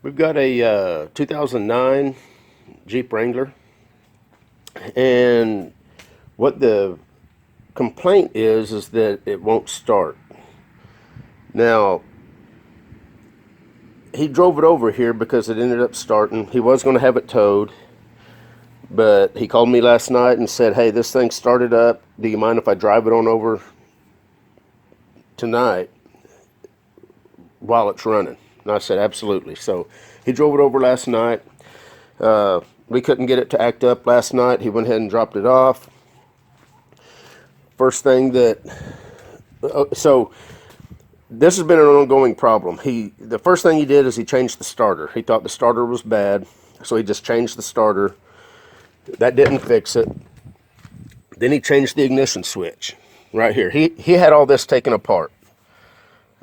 We've got a 2009 Jeep Wrangler, and what the complaint is that it won't start. Now, he drove it over here because it ended up starting. He was going to have it towed, but he called me last night and said, "Hey, this thing started up. Do you mind if I drive it on over tonight while it's running?" And I said, "Absolutely." So he drove it over last night. We couldn't get it to act up last night. He went ahead and dropped it off. First thing that, so this has been an ongoing problem. The first thing he did is he changed the starter. He thought the starter was bad, so he just changed the starter. That didn't fix it. Then he changed the ignition switch right here. He had all this taken apart.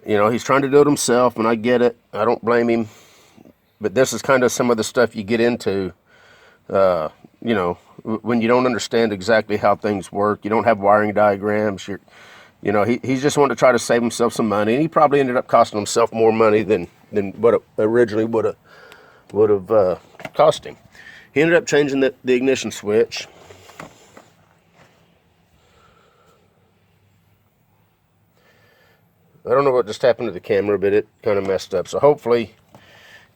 You know, he's trying to do it himself, and I get it. I don't blame him. But this is kind of some of the stuff you get into, you know, when you don't understand exactly how things work. You don't have wiring diagrams. You know, he's just wanting to try to save himself some money, and he probably ended up costing himself more money than what it originally would have cost him. He ended up changing the ignition switch. I don't know what just happened to the camera, but it kind of messed up. So hopefully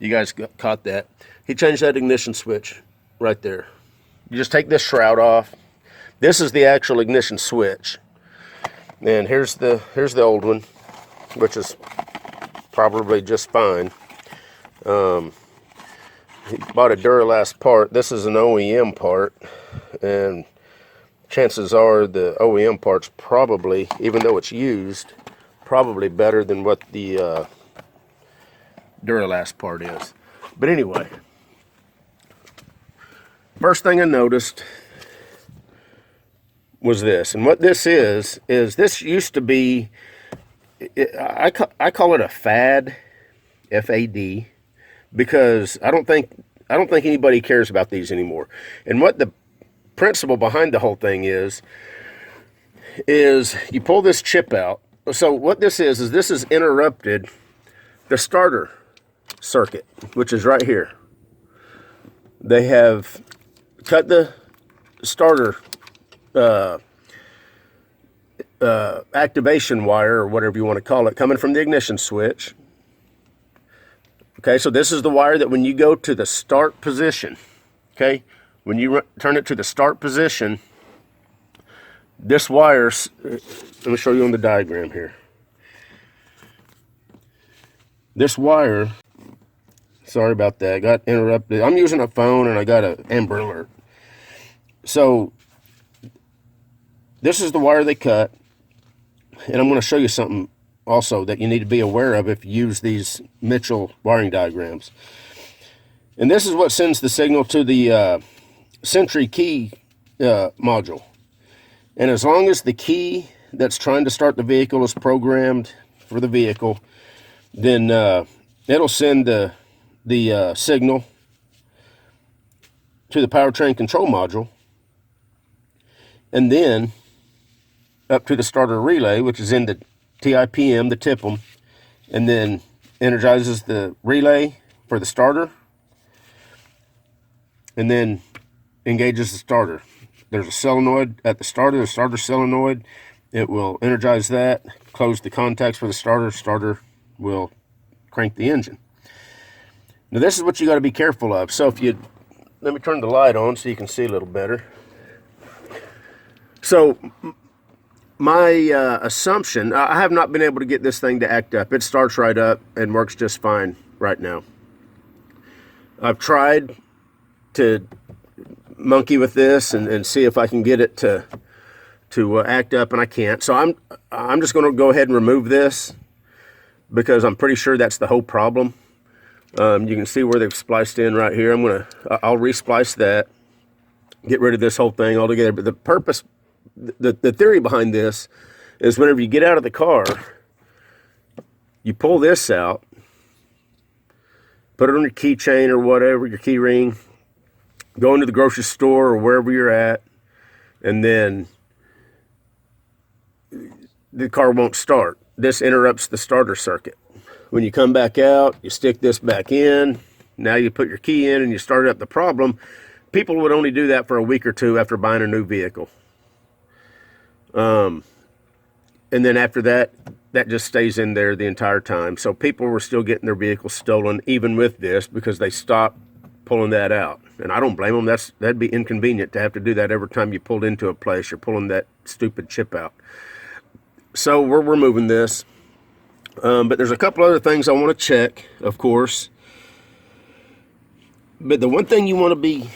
you guys caught that. He changed that ignition switch right there. You just take this shroud off. This is the actual ignition switch. And here's the old one, which is probably just fine. He bought a Duralast part. This is an OEM part, and chances are the OEM part's probably, even though it's used, probably better than what the Duralast part is. But anyway, first thing I noticed was this. And what this is this used to be, I call it a FAD, F-A-D, because I don't think anybody cares about these anymore. And what the principle behind the whole thing is you pull this chip out. So what this is this has interrupted the starter circuit, which is right here. They have cut the starter activation wire, or whatever you want to call it, coming from the ignition switch. Okay, so this is the wire that when you go to the start position, okay, when you turn it to the start position, this wire, let me show you on the diagram here. This wire, sorry about that, got interrupted. I'm using a phone and I got an Amber Alert. So this is the wire they cut, and I'm going to show you something also that you need to be aware of if you use these Mitchell wiring diagrams. And this is what sends the signal to the Sentry key module. And as long as the key that's trying to start the vehicle is programmed for the vehicle, then it'll send the signal to the powertrain control module, and then up to the starter relay, which is in the TIPM, the TIPM, and then energizes the relay for the starter, and then engages the starter. There's a solenoid at the starter solenoid. It will energize that, close the contacts for the starter. Starter will crank the engine. Now this is what you got to be careful of. So if you, let me turn the light on so you can see a little better. So my assumption, I have not been able to get this thing to act up. It starts right up and works just fine right now. I've tried to monkey with this and see if I can get it to act up, and I can't. So I'm just going to go ahead and remove this, because I'm pretty sure that's the whole problem. You can see where they've spliced in right here. I'll resplice that, get rid of this whole thing altogether. But the purpose, the theory behind this is whenever you get out of the car, you pull this out, put it on your keychain or whatever, your key ring, go into the grocery store or wherever you're at, and then the car won't start. This interrupts the starter circuit. When you come back out, you stick this back in, Now you put your key in and you start up the problem. People would only do that for a week or two after buying a new vehicle. And then after that, that just stays in there the entire time. So people were still getting their vehicles stolen even with this because they stopped pulling that out. And I don't blame them. That'd be inconvenient to have to do that every time you pulled into a place. You're pulling that stupid chip out. So we're removing this. But there's a couple other things I want to check, of course. But the one thing you want to be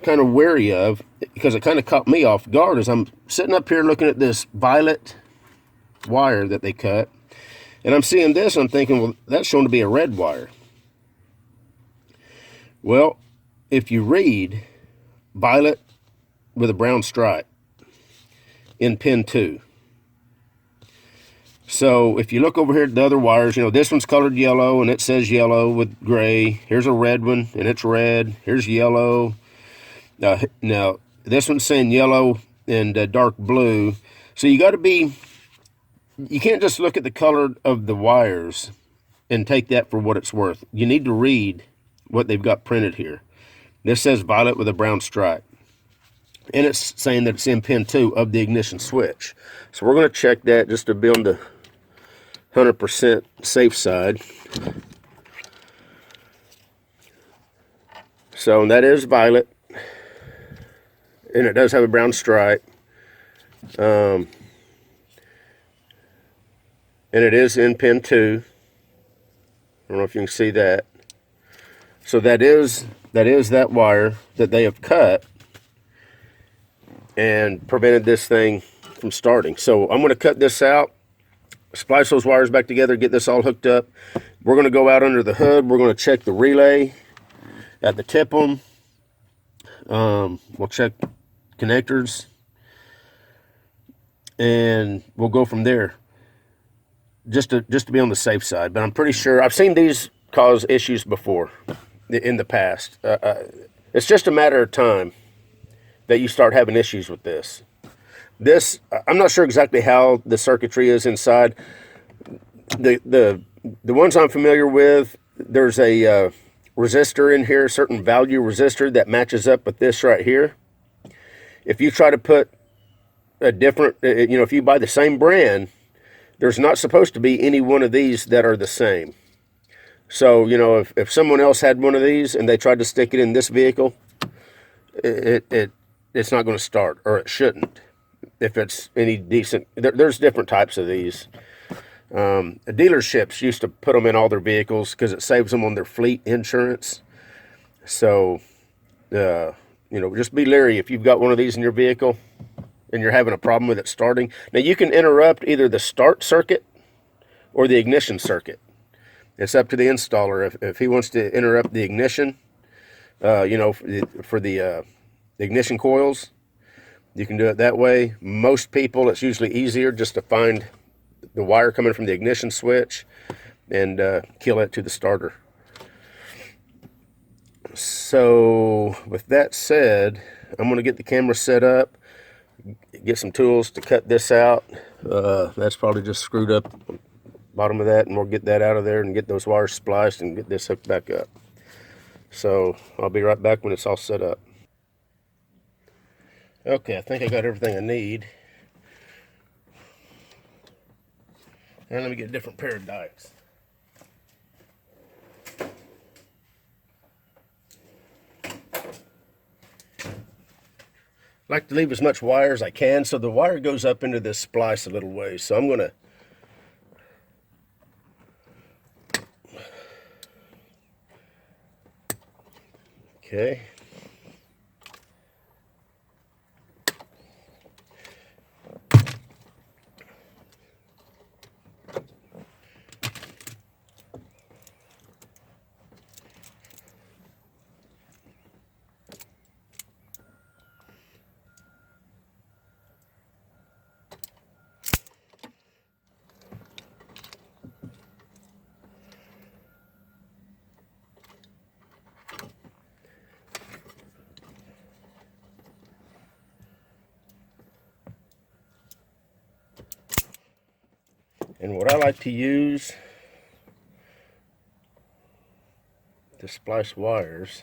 kind of wary of, because it kind of caught me off guard, is I'm sitting up here looking at this violet wire that they cut, and I'm seeing this and I'm thinking, well, that's shown to be a red wire. Well, if you read violet with a brown stripe in pin 2, so if you look over here at the other wires, you know, this one's colored yellow and it says yellow with gray. Here's a red one and it's red. Here's yellow. Now this one's saying yellow and dark blue. So you got to be, you can't just look at the color of the wires and take that for what it's worth. You need to read what they've got printed here. This says violet with a brown stripe. And it's saying that it's in pin 2 of the ignition switch. So we're going to check that just to be on the 100% safe side. So that is violet. And it does have a brown stripe. And it is in pin 2. I don't know if you can see that. So that is that wire that they have cut and prevented this thing from starting. So I'm going to cut this out, splice those wires back together, get this all hooked up. We're going to go out under the hood. We're going to check the relay at the TIPM. We'll check connectors, and we'll go from there. Just to be on the safe side. But I'm pretty sure I've seen these cause issues before in the past. It's just a matter of time that you start having issues with this. I'm not sure exactly how the circuitry is inside. The ones I'm familiar with, there's a resistor in here, a certain value resistor that matches up with this right here. If you try to put a different, if you buy the same brand, there's not supposed to be any one of these that are the same. So, if someone else had one of these and they tried to stick it in this vehicle, it's not going to start, or it shouldn't. If it's any decent, there's different types of these. Dealerships used to put them in all their vehicles because it saves them on their fleet insurance. So, just be leery if you've got one of these in your vehicle and you're having a problem with it starting. Now, you can interrupt either the start circuit or the ignition circuit. It's up to the installer. If he wants to interrupt the ignition, for the ignition coils, you can do it that way. Most people, it's usually easier just to find the wire coming from the ignition switch and kill it to the starter. So with that said, I'm going to get the camera set up, get some tools to cut this out. That's probably just screwed up the bottom of that, and we'll get that out of there and get those wires spliced and get this hooked back up. So I'll be right back when it's all set up. Okay, I think I got everything I need. And let me get a different pair of dikes. I like to leave as much wire as I can, so the wire goes up into this splice a little ways. So I'm going to okay. And what I like to use to splice wires.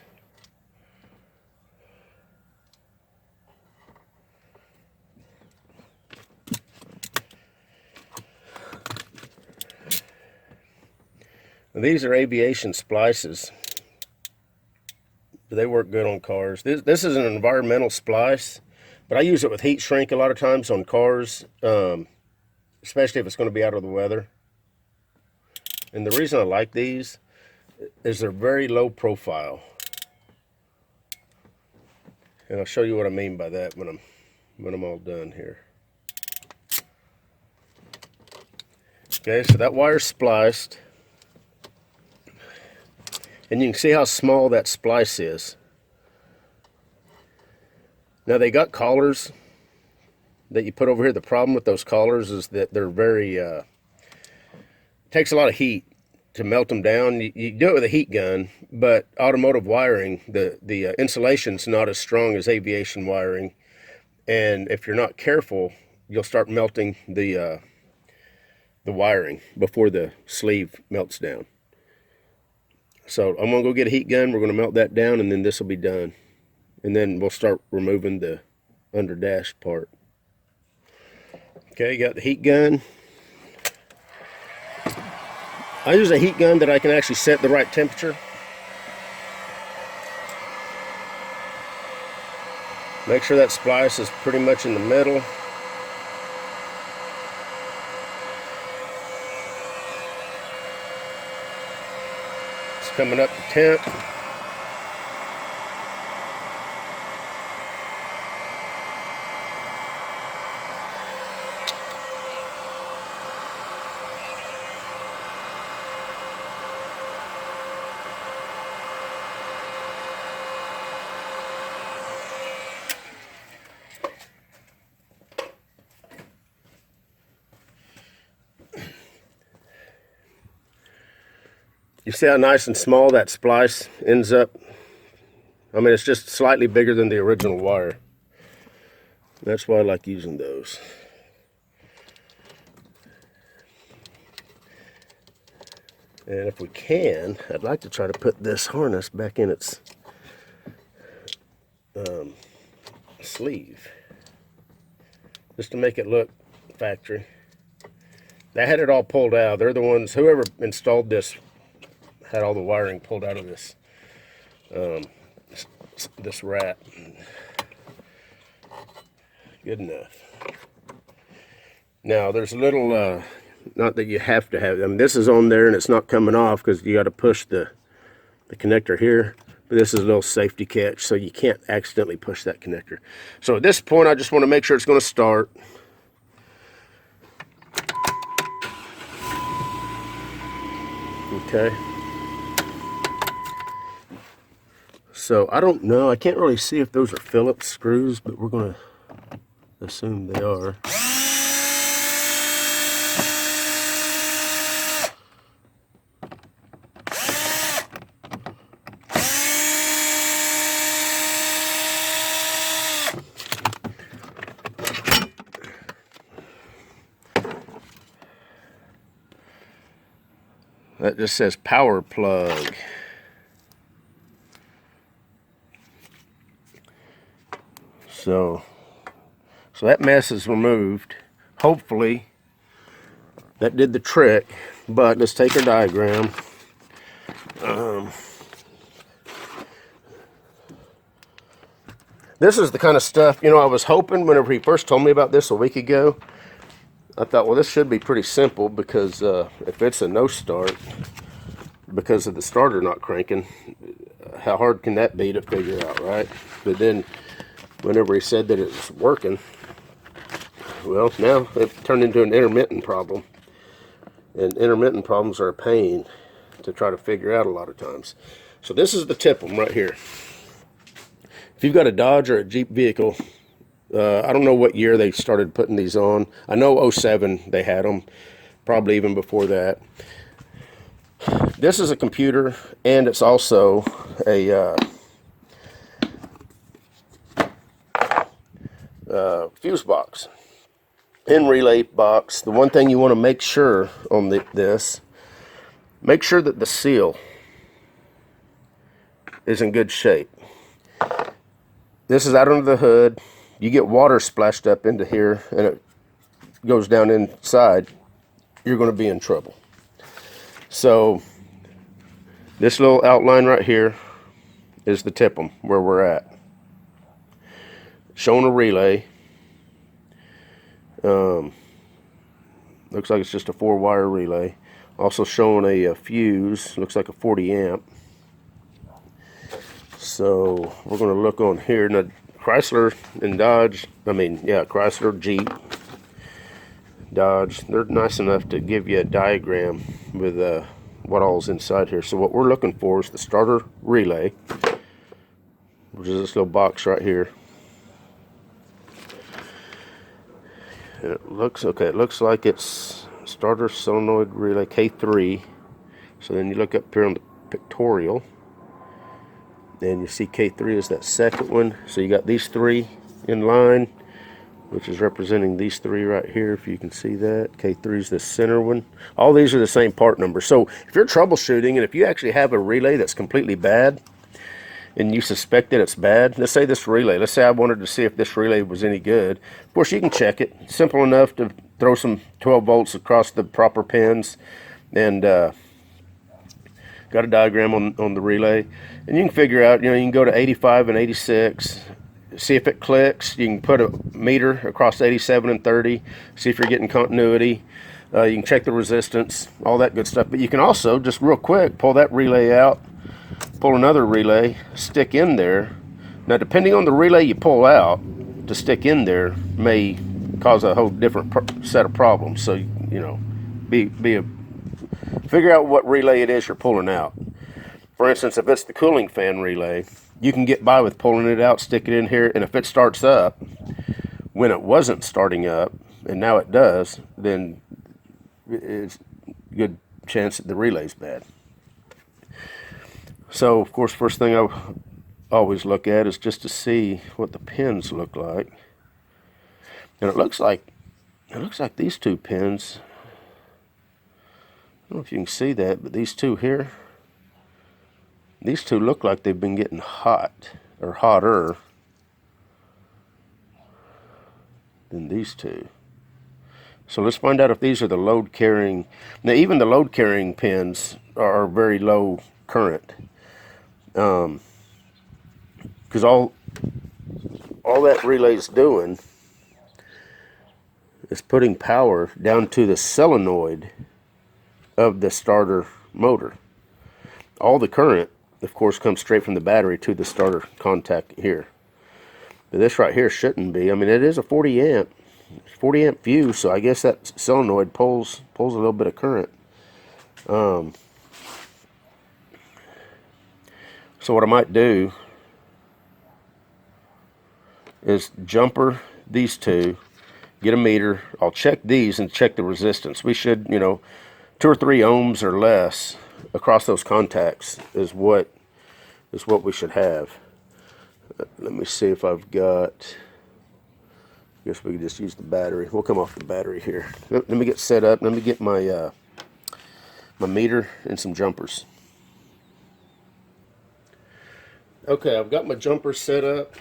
These are aviation splices. They work good on cars. This is an environmental splice, but I use it with heat shrink a lot of times on cars, especially if it's going to be out of the weather. And the reason I like these is they're very low profile. And I'll show you what I mean by that when I'm all done here. Okay, so that wire's spliced. And you can see how small that splice is. Now they got collars that you put over here. The problem with those collars is that they're very, takes a lot of heat to melt them down. You do it with a heat gun, but automotive wiring, the insulation's not as strong as aviation wiring. And if you're not careful, you'll start melting the wiring before the sleeve melts down. So I'm going to go get a heat gun. We're going to melt that down, and then this will be done. And then we'll start removing the under dash part. Okay, got the heat gun. I use a heat gun that I can actually set the right temperature. Make sure that splice is pretty much in the middle. It's coming up to temp. You see how nice and small that splice ends up? I mean, it's just slightly bigger than the original wire. That's why I like using those. And if we can, I'd like to try to put this harness back in its sleeve, just to make it look factory. They had it all pulled out. They're the ones, whoever installed this had all the wiring pulled out of this this rat. Good enough. Now there's a little, not that you have to have, I mean this is on there and it's not coming off because you got to push the connector here. But this is a little safety catch so you can't accidentally push that connector. So at this point I just want to make sure it's going to start. Okay. So I don't know, I can't really see if those are Phillips screws, but we're going to assume they are. That just says power plug. So that mess is removed. Hopefully that did the trick, but let's take our diagram. This is the kind of stuff, you know, I was hoping whenever he first told me about this a week ago, I thought, well, this should be pretty simple because if it's a no start because of the starter not cranking, how hard can that be to figure out, right? But then whenever he said that it was working, well, now it turned into an intermittent problem. And intermittent problems are a pain to try to figure out a lot of times. So this is the TIPM right here. If you've got a Dodge or a Jeep vehicle, I don't know what year they started putting these on. I know 07 they had them, probably even before that. This is a computer, and it's also a fuse box, pin relay box. The one thing you want to make sure on this, make sure that the seal is in good shape. This is out under the hood. You get water splashed up into here and it goes down inside, you're going to be in trouble. So this little outline right here is the TIPM where we're at. Showing a relay. Looks like it's just a 4-wire relay. Also showing a fuse. Looks like a 40 amp. So we're going to look on here. Now Chrysler and Dodge, Chrysler, Jeep, Dodge, they're nice enough to give you a diagram with what all's inside here. So what we're looking for is the starter relay, which is this little box right here. And it looks okay. It looks like it's starter solenoid relay K3. So then you look up here on the pictorial, and you see K3 is that second one. So you got these three in line, which is representing these three right here, if you can see that. K3 is the center one. All these are the same part number. So if you're troubleshooting, and if you actually have a relay that's completely bad, and you suspect that it's bad, let's say this relay, let's say I wanted to see if this relay was any good. Of course, you can check it. Simple enough to throw some 12 volts across the proper pins, and got a diagram on the relay, and you can figure out, you can go to 85 and 86, see if it clicks. You can put a meter across 87 and 30, see if you're getting continuity. You can check the resistance, all that good stuff. But you can also, just real quick, pull that relay out, pull another relay, stick in there. Now, depending on the relay you pull out, to stick in there may cause a whole different set of problems. So, figure out what relay it is you're pulling out. For instance, if it's the cooling fan relay, you can get by with pulling it out, stick it in here, and if it starts up when it wasn't starting up, and now it does, then it's a good chance that the relay's bad. So, of course, first thing I always look at is just to see what the pins look like. And it looks like these two pins, I don't know if you can see that, but these two here, these two look like they've been getting hot, or hotter than these two. So let's find out if these are the load carrying. Now, even the load carrying pins are very low current. Because all that relay's doing is putting power down to the solenoid of the starter motor. All the current, of course, comes straight from the battery to the starter contact here. But this right here shouldn't be. I mean, it is a 40 amp fuse, so I guess that solenoid pulls a little bit of current. So what I might do is jumper these two, get a meter. I'll check these and check the resistance. We should, 2 or 3 ohms or less across those contacts is what we should have. Let me see if I've got. I guess we could just use the battery. We'll come off the battery here. Let me get set up. Let me get my my meter and some jumpers. Okay, I've got my jumper set up.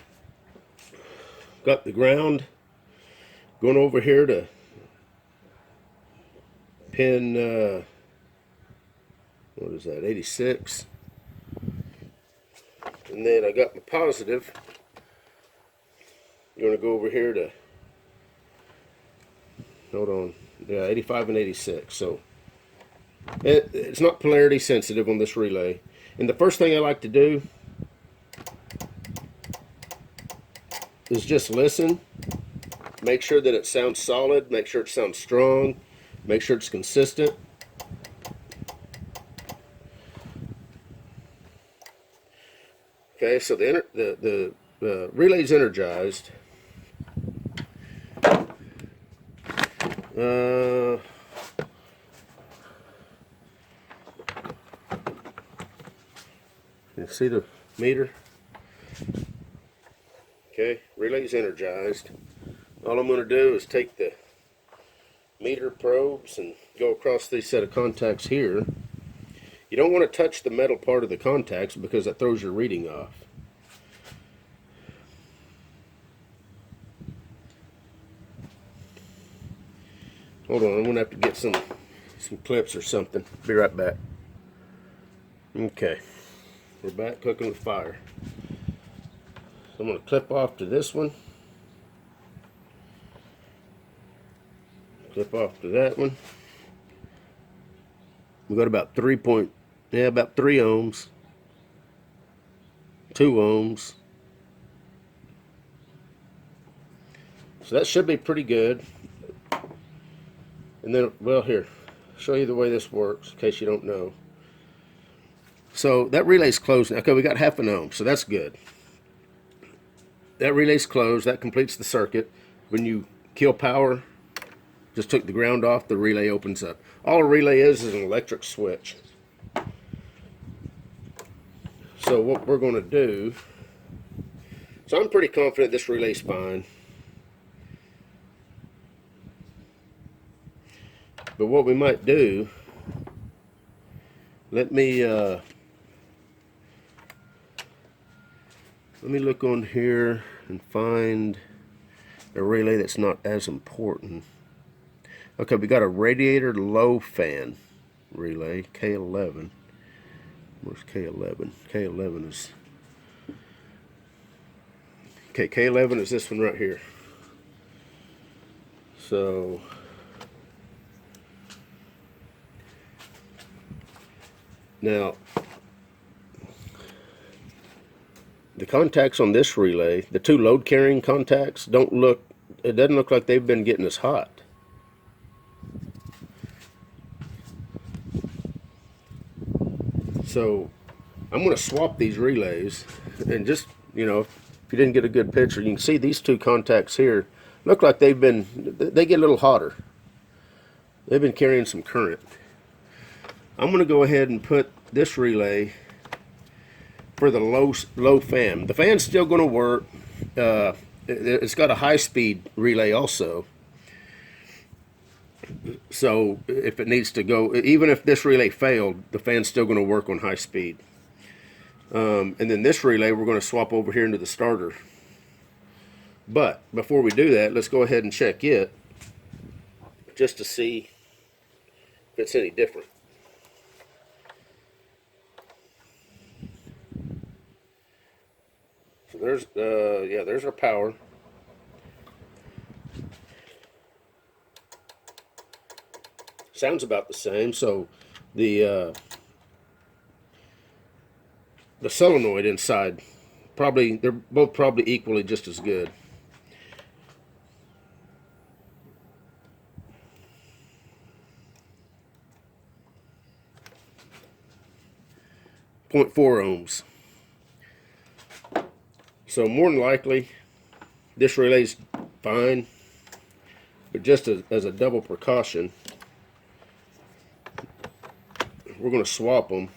Got the ground going over here to pin, what is that, 86. And then I got my positive. You're going to go over here to, hold on, yeah, 85 and 86. So it's not polarity sensitive on this relay. And the first thing I like to do is just listen, make sure that it sounds solid, make sure it sounds strong, make sure it's consistent. Okay, so the relay's energized. You see the meter? Okay, relay's energized. All I'm going to do is take the meter probes and go across these set of contacts here. You don't want to touch the metal part of the contacts because that throws your reading off. Hold on, I'm going to have to get some clips or something. Be right back. Okay, we're back cooking with fire. So I'm going to clip off to this one. Clip off to that one. We got about about 3 ohms. 2 ohms. So that should be pretty good. And then, well, here, show you the way this works in case you don't know. So that relay's closed now. Okay, we got 0.5 ohm, so that's good. That relay's closed. That completes the circuit. When you kill power, just took the ground off, the relay opens up. All a relay is an electric switch. So what we're going to do, so I'm pretty confident this relay's fine. But what we might do, let me look on here and find a relay that's not as important. Okay, we got a radiator low fan relay, K11. Where's K11? K11 is... Okay, K11 is this one right here. So... Now, the contacts on this relay, the 2 load carrying contacts, it doesn't look like they've been getting as hot. So I'm going to swap these relays, and just, you know, if you didn't get a good picture, you can see these 2 contacts here look like they get a little hotter. They've been carrying some current. I'm going to go ahead and put this relay for the low fan. The fan's still going to work. It's got a high-speed relay also. So if it needs to go, even if this relay failed, the fan's still going to work on high speed. And then this relay we're going to swap over here into the starter. But before we do that, let's go ahead and check it just to see if it's any different. So there's our power. Sounds about the same. So the solenoid inside, they're both probably equally just as good. .4 ohms. So more than likely, this relay's fine, but just as a double precaution, we're going to swap them.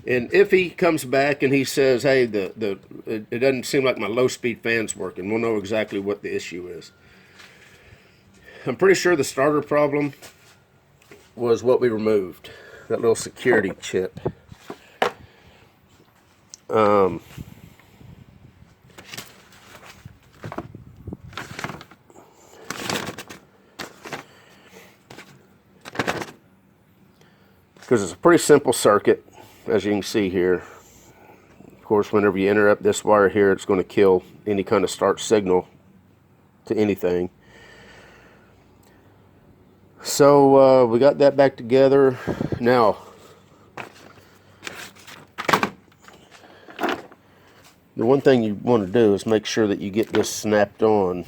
And if he comes back and he says, hey, it doesn't seem like my low-speed fan's working, we'll know exactly what the issue is. I'm pretty sure the starter problem was what we removed, that little security chip. Because it's a pretty simple circuit, as you can see here. Of course, whenever you interrupt this wire here, it's going to kill any kind of start signal to anything. So we got that back together. Now, the one thing you want to do is make sure that you get this snapped on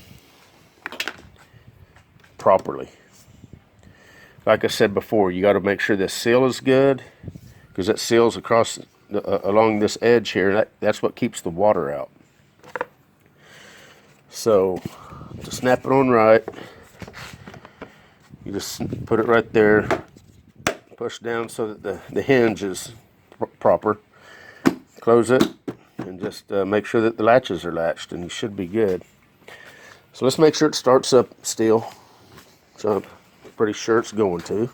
properly. Like I said before, you got to make sure this seal is good, because that seals across along this edge here. That's what keeps the water out. So to snap it on right, you just put it right there, push down so that the hinge is proper. Close it, and just make sure that the latches are latched, and you should be good. So let's make sure it starts up still. So I'm pretty sure it's going to.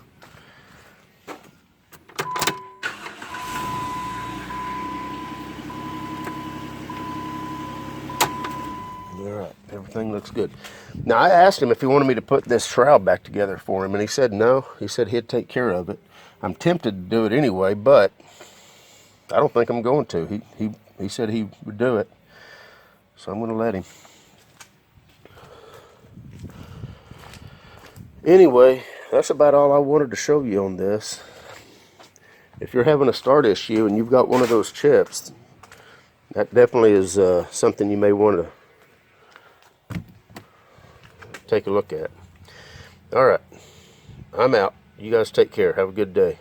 right, everything looks good. Now, I asked him if he wanted me to put this shroud back together for him, and he said no. He said he'd take care of it. I'm tempted to do it anyway, but I don't think I'm going to. He said he would do it, so I'm going to let him. Anyway, that's about all I wanted to show you on this. If you're having a start issue and you've got one of those chips, that definitely is something you may want to take a look at. All right, I'm out. You guys take care. Have a good day.